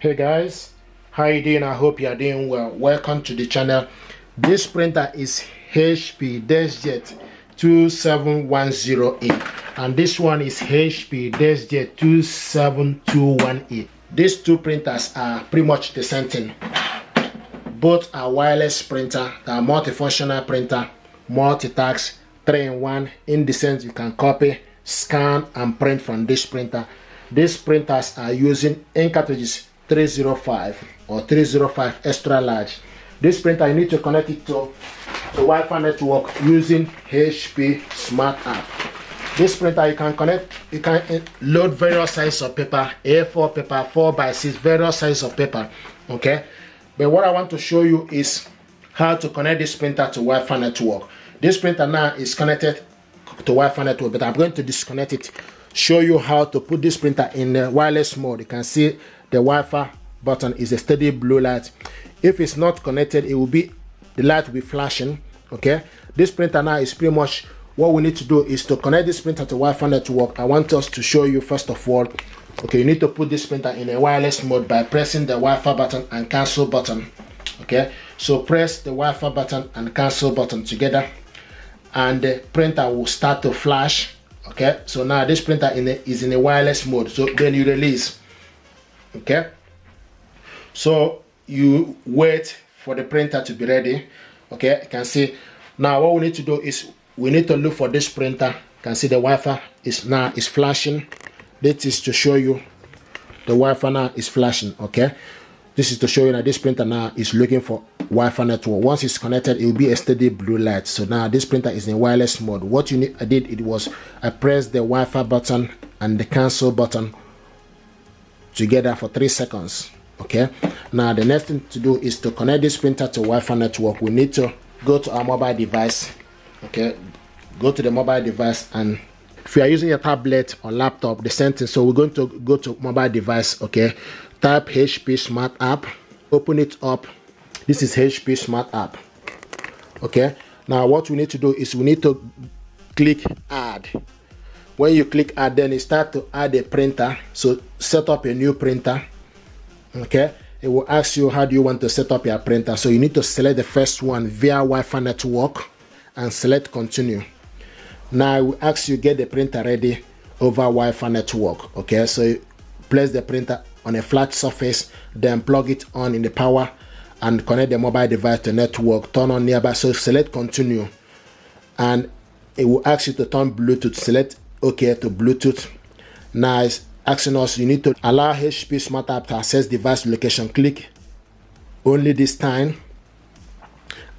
Hey guys, how you doing? I hope you are doing well. Welcome to the channel. This printer is HP Deskjet 27108 and this one is HP Deskjet 27218. These two printers are pretty much the same thing. Both are wireless printer, they are multifunctional printer, multitask, 3-in-1. In the sense you can copy, scan and print from this printer. These printers are using ink cartridges 305 or 305 extra large. This printer, you need to connect it to Wi-Fi network using HP Smart App. This printer you can load various sizes of paper, A4 paper, 4x6, various sizes of paper. Okay, but what I want to show you is how to connect this printer to Wi-Fi network. This printer now is connected to Wi-Fi network, but I'm going to disconnect it, show you how to put this printer in the wireless mode. You can see the Wi-Fi button is a steady blue light. If it's not connected, it will be, the light will be flashing. Okay, this printer now is pretty much what we need to do is to connect this printer to Wi-Fi network. I want us to show you first of all. Okay, you need to put this printer in a wireless mode by pressing the Wi-Fi button and cancel button. Okay, so press the Wi-Fi button and cancel button together and the printer will start to flash. Okay, so now this printer is in a wireless mode. So then you release. Okay, so you wait for the printer to be ready. Okay, you can see now what we need to do is we need to look for this printer. You can see the Wi-Fi is flashing. This is to show you the Wi-Fi now is flashing. Okay, this is to show you that this printer now is looking for Wi-Fi network. Once it's connected, it will be a steady blue light. So now this printer is in wireless mode. What I did was I pressed the Wi-Fi button and the cancel button together for 3 seconds. Okay, now the next thing to do is to connect this printer to Wi-Fi network. We need to go to our mobile device. Okay, go to the mobile device, and if you are using a tablet or laptop, the same thing. So we're going to go to mobile device. Okay, type HP Smart App, open it up. This is HP Smart App. Okay, now what we need to do is we need to click add. When you click add, then it start to add a printer. So set up a new printer. Okay, it will ask you how do you want to set up your printer. So you need to select the first one via Wi-Fi network and select continue. Now it will ask you get the printer ready over Wi-Fi network. Okay, so you place the printer on a flat surface, then plug it on in the power and connect the mobile device to network, turn on nearby. So select continue and it will ask you to turn Bluetooth. Select OK to Bluetooth. Now it's asking us you need to allow HP Smart App to access device location. Click only this time,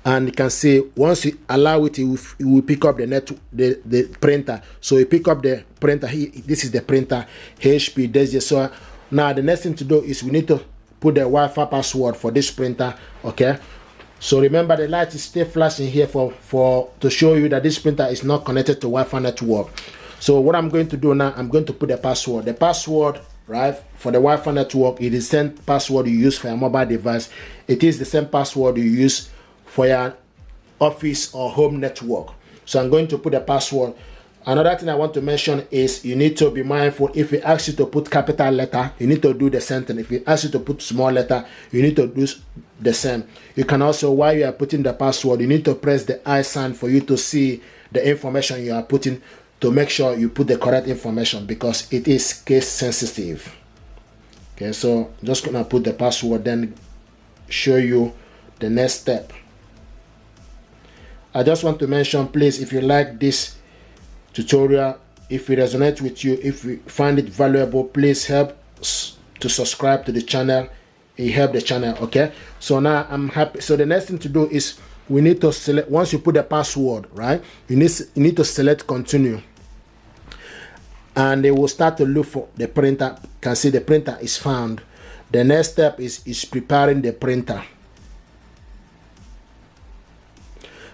and you can see once you allow it, it will pick up the printer. So you pick up the printer here. This is the printer HP Deskjet. So now the next thing to do is we need to put the Wi-Fi password for this printer. Okay, so remember the light is still flashing here to show you that this printer is not connected to Wi-Fi network. So what I'm going to do now, I'm going to put the password. The password, right, for the Wi-Fi network, it is the same password you use for your mobile device. It is the same password you use for your office or home network. So I'm going to put the password. Another thing I want to mention is you need to be mindful. If it asks you to put capital letter, you need to do the same thing. If it asks you to put small letter, you need to do the same. You can also, while you are putting the password, you need to press the I sign for you to see the information you are putting, to make sure you put the correct information because it is case sensitive. Okay, so I'm just gonna put the password, then show you the next step. I just want to mention, please, if you like this tutorial, if it resonates with you, if you find it valuable, please help to subscribe to the channel. It helps the channel. Okay, so now I'm happy. So the next thing to do is we need to select, once you put the password, right, you need to select continue, and they will start to look for the printer. You can see the printer is found. The next step is preparing the printer.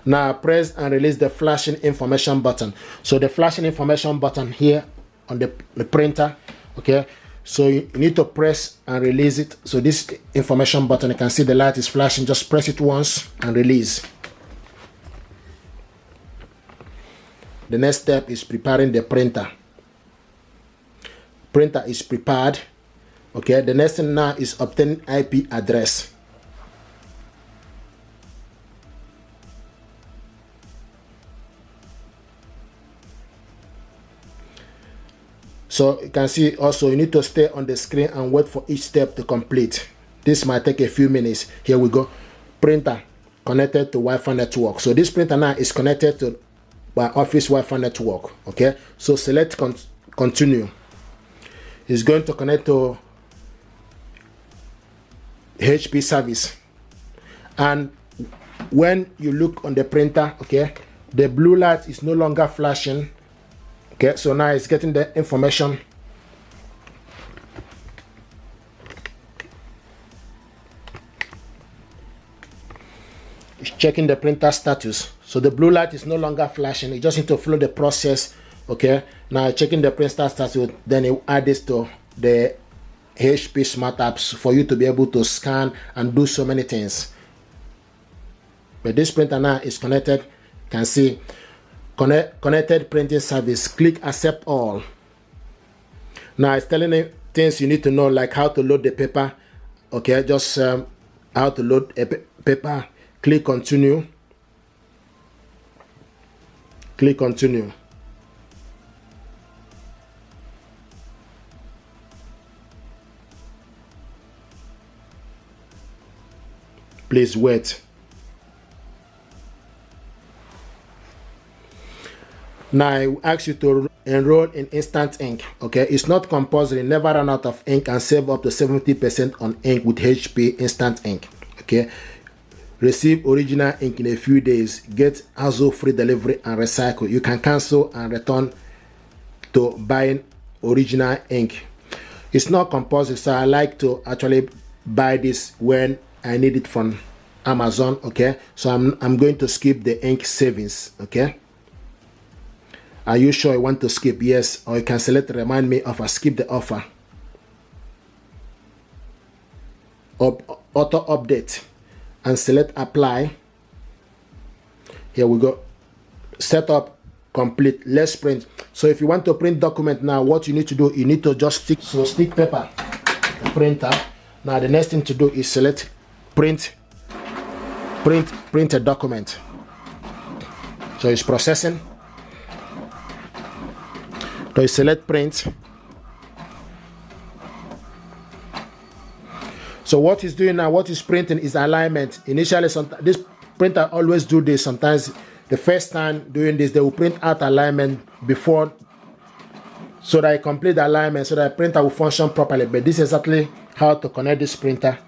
Now press and release the flashing information button. So the flashing information button here on the printer. Okay, so you need to press and release it. So this information button, you can see the light is flashing. Just press it once and release. The next step is preparing the printer. Printer is prepared. Okay, the next thing now is obtain IP address. So you can see also you need to stay on the screen and wait for each step to complete. This might take a few minutes. Here we go. Printer connected to Wi-Fi network. So this printer now is connected to my office Wi-Fi network. Okay, so select continue. It's going to connect to HP service, and when you look on the printer, okay, the blue light is no longer flashing. Okay, so now it's getting the information. It's checking the printer status. So the blue light is no longer flashing. You just need to follow the process. Okay, now checking the printer status, then you add this to the HP Smart Apps for you to be able to scan and do so many things. But this printer now is connected. You can see connected printing service. Click accept all. Now it's telling you things you need to know, like how to load the paper. Okay, just how to load a paper. Click continue. Click continue. Please wait. Now I ask you to enroll in instant ink. Okay, it's not compulsory. Never run out of ink and save up to 70% on ink with HP instant ink. Okay, receive original ink in a few days. Get hassle-free delivery and recycle. You can cancel and return to buying original ink. It's not compulsory, so I like to actually buy this when I need it from Amazon. Okay, so I'm going to skip the ink savings. Okay, are you sure you want to skip? Yes, or you can select remind me of a skip the offer. Auto update and select apply. Here we go. Setup complete. Let's print. So if you want to print document now, what you need to do, you need to just stick paper printer. Now the next thing to do is select print a document. So it's processing. So you select print. So what it's doing now, what is printing is alignment. Initially, this printer always do this. Sometimes the first time doing this, they will print out alignment before, so that I complete the alignment, so that the printer will function properly. But this is exactly how to connect this printer.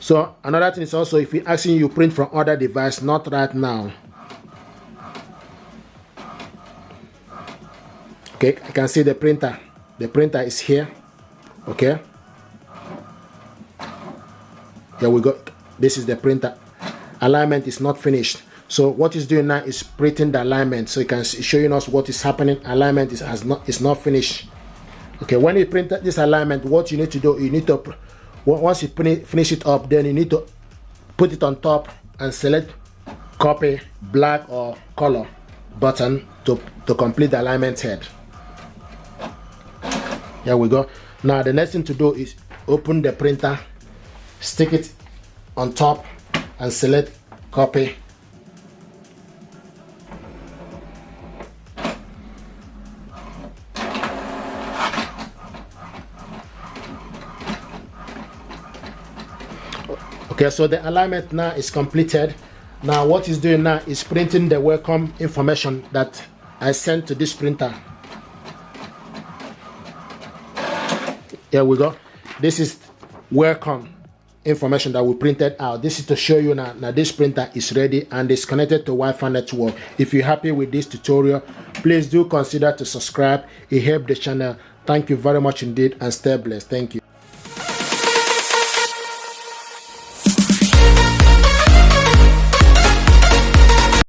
So another thing is also, if we're asking you print from other device, not right now. Okay, I can see the printer. The printer is here. Okay. Here we go. This is the printer. Alignment is not finished. So what it's doing now is printing the alignment. So you can see, showing us what is happening. Alignment is not finished. Okay, when you print this alignment, what you need to do, you need to, once you finish it up, then you need to put it on top and select copy black or color button to complete the alignment head. Here we go. Now the next thing to do is open the printer, stick it on top and select copy. Okay, so the alignment now is completed. Now what it's doing now is printing the welcome information that I sent to this printer. Here we go. This is welcome information that we printed out. This is to show you now this printer is ready and is connected to Wi-Fi network. If you're happy with this tutorial, please do consider to subscribe. It helps the channel. Thank you very much indeed and stay blessed. Thank you.